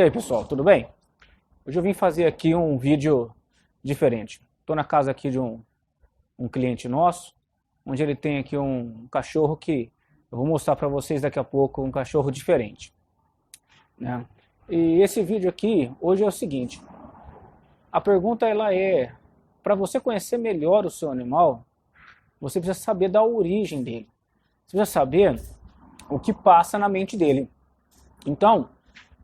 E aí pessoal, tudo bem? Hoje eu vim fazer aqui um vídeo diferente. Estou na casa aqui de um cliente nosso, onde ele tem aqui um cachorro que eu vou mostrar para vocês daqui a pouco, um cachorro diferente, né? E esse vídeo aqui, hoje é o seguinte, a pergunta ela é, para você conhecer melhor o seu animal, você precisa saber da origem dele, você precisa saber o que passa na mente dele. Então,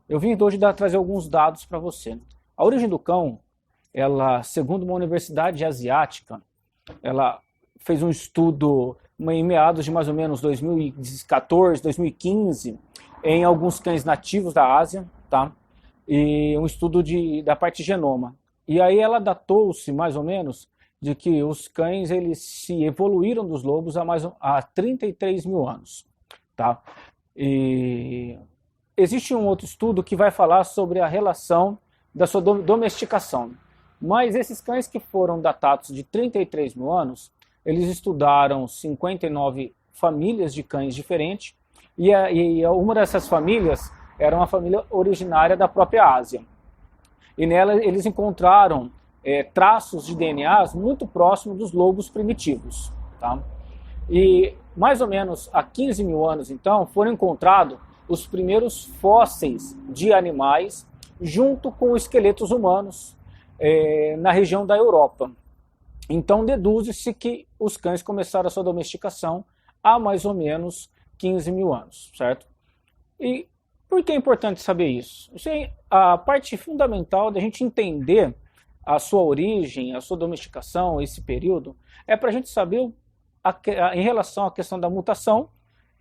eu vim hoje trazer alguns dados para você. A origem do cão, ela, segundo uma universidade asiática, ela fez um estudo em meados de mais ou menos 2014, 2015, em alguns cães nativos da Ásia, tá? E um estudo da parte genoma. E aí ela datou-se mais ou menos de que os cães eles se evoluíram dos lobos há 33 mil anos, tá? E existe um outro estudo que vai falar sobre a relação da sua domesticação. Mas esses cães que foram datados de 33 mil anos, eles estudaram 59 famílias de cães diferentes, e uma dessas famílias era uma família originária da própria Ásia. E nela eles encontraram traços de DNAs muito próximos dos lobos primitivos, tá? E mais ou menos há 15 mil anos, então, foram encontrados os primeiros fósseis de animais junto com esqueletos humanos na região da Europa. Então deduz-se que os cães começaram a sua domesticação há mais ou menos 15 mil anos, certo? E por que é importante saber isso? Isso é a parte fundamental da gente entender a sua origem, a sua domesticação, esse período, é para a gente saber em relação à questão da mutação,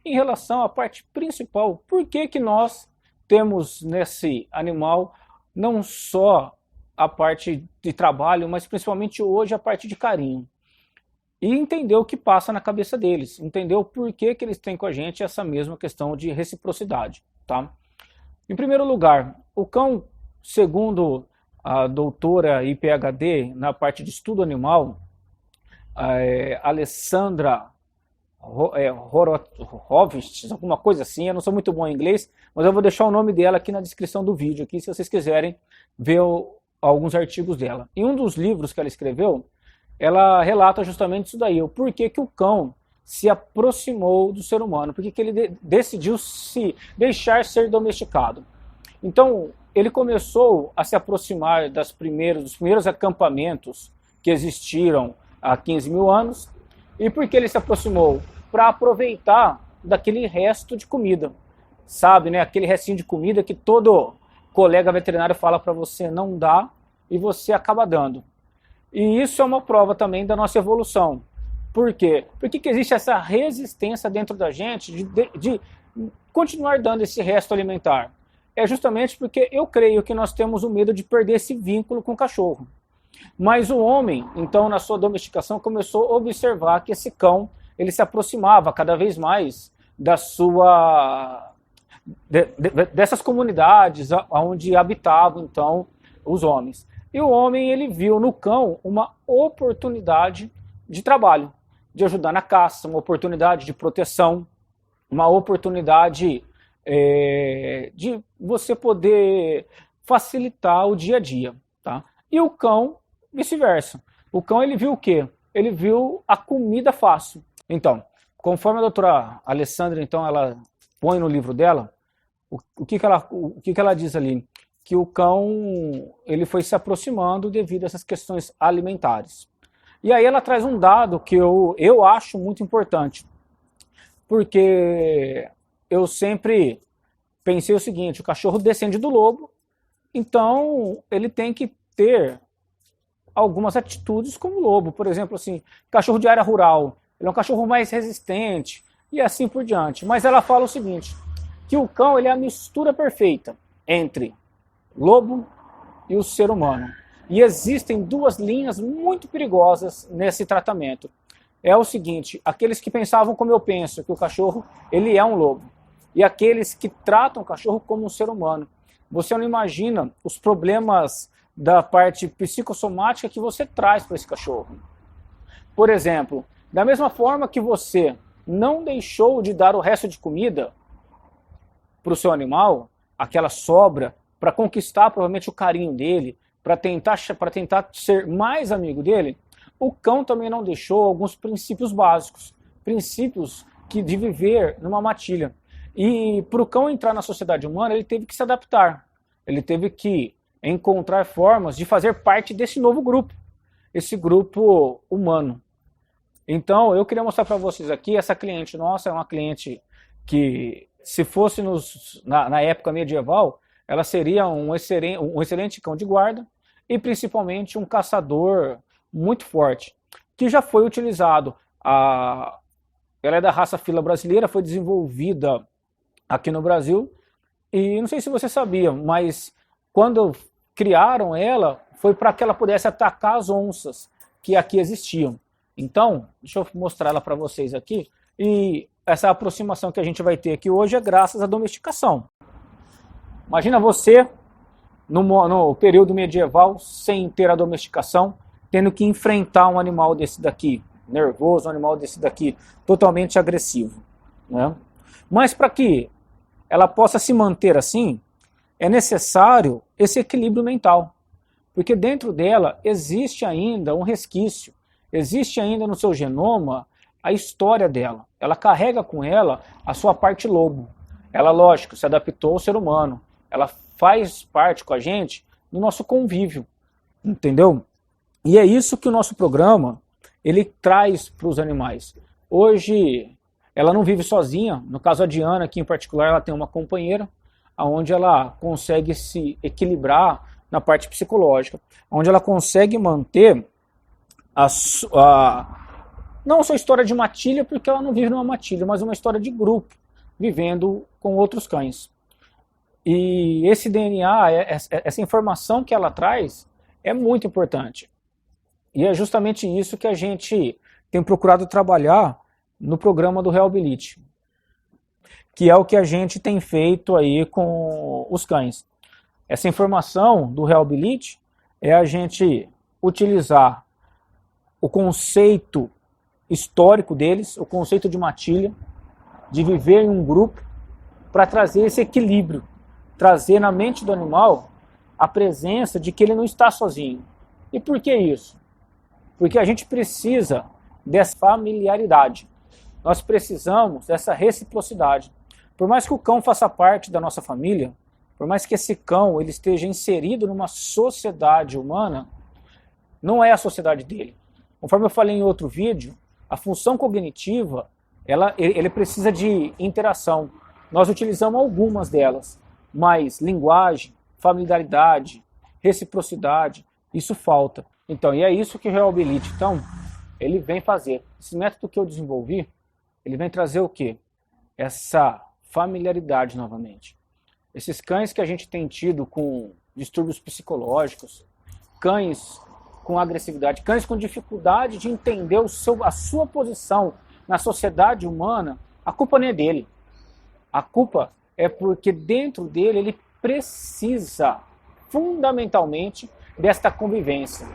em relação à parte principal, por que nós temos nesse animal não só a parte de trabalho, mas principalmente hoje a parte de carinho. E entender o que passa na cabeça deles, entender o porquê que eles têm com a gente essa mesma questão de reciprocidade, tá? Em primeiro lugar, o cão, segundo a doutora e PhD na parte de estudo animal, Alessandra Horowitz, alguma coisa assim, eu não sou muito bom em inglês, mas eu vou deixar o nome dela aqui na descrição do vídeo, aqui, se vocês quiserem ver alguns artigos dela. Em um dos livros que ela escreveu, ela relata justamente isso daí, o porquê que o cão se aproximou do ser humano, porque que ele decidiu se deixar ser domesticado. Então, ele começou a se aproximar dos primeiros acampamentos que existiram há 15 mil anos. E por que ele se aproximou? Para aproveitar daquele resto de comida. Sabe, né? Aquele restinho de comida que todo colega veterinário fala para você não dar e você acaba dando. E isso é uma prova também da nossa evolução. Por quê? Porque que existe essa resistência dentro da gente de continuar dando esse resto alimentar. É justamente porque eu creio que nós temos o medo de perder esse vínculo com o cachorro. Mas o homem, então, na sua domesticação, começou a observar que esse cão ele se aproximava cada vez mais dessas comunidades onde habitavam, então, os homens. E o homem ele viu no cão uma oportunidade de trabalho, de ajudar na caça, uma oportunidade de proteção, uma oportunidade de você poder facilitar o dia a dia, tá? E o cão, vice-versa. O cão ele viu o quê? Ele viu a comida fácil. Então, conforme a doutora Alessandra, então, ela põe no livro dela, o que ela diz ali? Que o cão ele foi se aproximando devido a essas questões alimentares. E aí ela traz um dado que eu acho muito importante, porque eu sempre pensei o seguinte, o cachorro descende do lobo, então ele tem que ter algumas atitudes como lobo, por exemplo, assim, cachorro de área rural, ele é um cachorro mais resistente e assim por diante. Mas ela fala o seguinte, que o cão ele é a mistura perfeita entre lobo e o ser humano. E existem duas linhas muito perigosas nesse tratamento. É o seguinte, aqueles que pensavam como eu penso, que o cachorro ele é um lobo, e aqueles que tratam o cachorro como um ser humano. Você não imagina os problemas da parte psicossomática que você traz para esse cachorro. Por exemplo, da mesma forma que você não deixou de dar o resto de comida para o seu animal, aquela sobra para conquistar provavelmente o carinho dele, para tentar ser mais amigo dele, o cão também não deixou alguns princípios básicos, princípios de viver numa matilha. E para o cão entrar na sociedade humana, ele teve que se adaptar, ele teve que encontrar formas de fazer parte desse novo grupo, esse grupo humano. Então, eu queria mostrar para vocês aqui, essa cliente nossa é uma cliente que, se fosse na época medieval, ela seria um excelente cão de guarda e principalmente um caçador muito forte, que já foi utilizado. Ela é da raça fila brasileira, foi desenvolvida aqui no Brasil, e não sei se você sabia, mas quando criaram ela, foi para que ela pudesse atacar as onças que aqui existiam. Então, deixa eu mostrar ela para vocês aqui. E essa aproximação que a gente vai ter aqui hoje é graças à domesticação. Imagina você, no período medieval, sem ter a domesticação, tendo que enfrentar um animal desse daqui, nervoso, um animal desse daqui, totalmente agressivo, né? Mas para que ela possa se manter assim, é necessário esse equilíbrio mental. Porque dentro dela existe ainda um resquício, existe ainda no seu genoma a história dela. Ela carrega com ela a sua parte lobo. Ela, lógico, se adaptou ao ser humano. Ela faz parte com a gente do nosso convívio, entendeu? E é isso que o nosso programa ele traz para os animais. Hoje, ela não vive sozinha. No caso, a Diana, aqui em particular, ela tem uma companheira, onde ela consegue se equilibrar na parte psicológica, onde ela consegue manter não só a história de matilha, porque ela não vive numa matilha, mas uma história de grupo, vivendo com outros cães. E esse DNA, essa informação que ela traz, é muito importante. E é justamente isso que a gente tem procurado trabalhar no programa do Reabilite, que é o que a gente tem feito aí com os cães. Essa informação do Reabilite é a gente utilizar o conceito histórico deles, o conceito de matilha, de viver em um grupo, para trazer esse equilíbrio, trazer na mente do animal a presença de que ele não está sozinho. E por que isso? Porque a gente precisa dessa familiaridade, nós precisamos dessa reciprocidade. Por mais que o cão faça parte da nossa família, por mais que esse cão ele esteja inserido numa sociedade humana, não é a sociedade dele. Conforme eu falei em outro vídeo, a função cognitiva, ele precisa de interação. Nós utilizamos algumas delas, mas linguagem, familiaridade, reciprocidade, isso falta. Então, e é isso que o Reabilite, então, ele vem fazer. Esse método que eu desenvolvi, ele vem trazer o quê? Essa familiaridade novamente. Esses cães que a gente tem tido com distúrbios psicológicos, cães com agressividade, cães com dificuldade de entender a sua posição na sociedade humana, a culpa não é dele. A culpa é porque dentro dele ele precisa fundamentalmente desta convivência.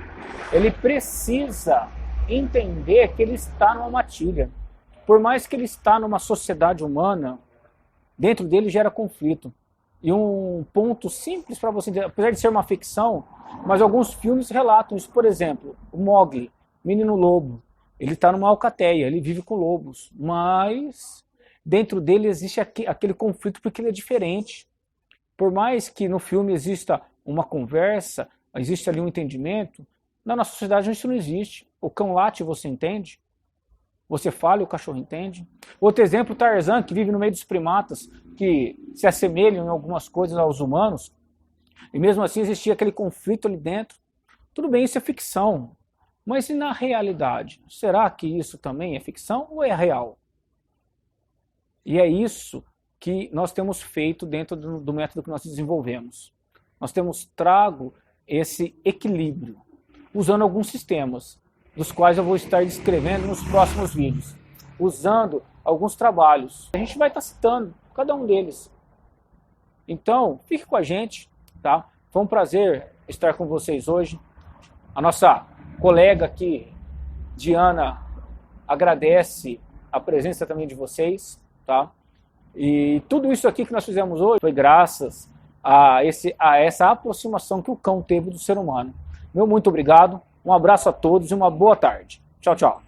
Ele precisa entender que ele está numa matilha. Por mais que ele está numa sociedade humana, dentro dele gera conflito. E um ponto simples para você entender, apesar de ser uma ficção, mas alguns filmes relatam isso. Por exemplo, o Mowgli, menino lobo, ele está numa alcateia, ele vive com lobos, mas dentro dele existe aquele conflito porque ele é diferente. Por mais que no filme exista uma conversa, existe ali um entendimento, na nossa sociedade isso não existe. O cão late, você entende? Você fala e o cachorro entende. Outro exemplo, Tarzan, que vive no meio dos primatas, que se assemelham em algumas coisas aos humanos, e mesmo assim existia aquele conflito ali dentro. Tudo bem, isso é ficção, mas e na realidade? Será que isso também é ficção ou é real? E é isso que nós temos feito dentro do método que nós desenvolvemos. Nós temos trago esse equilíbrio, usando alguns sistemas, dos quais eu vou estar descrevendo nos próximos vídeos, usando alguns trabalhos. A gente vai estar citando cada um deles. Então, fique com a gente, tá? Foi um prazer estar com vocês hoje. A nossa colega aqui, Diana, agradece a presença também de vocês, tá? E tudo isso aqui que nós fizemos hoje foi graças a essa aproximação que o cão teve do ser humano. Meu muito obrigado, um abraço a todos e uma boa tarde. Tchau, tchau.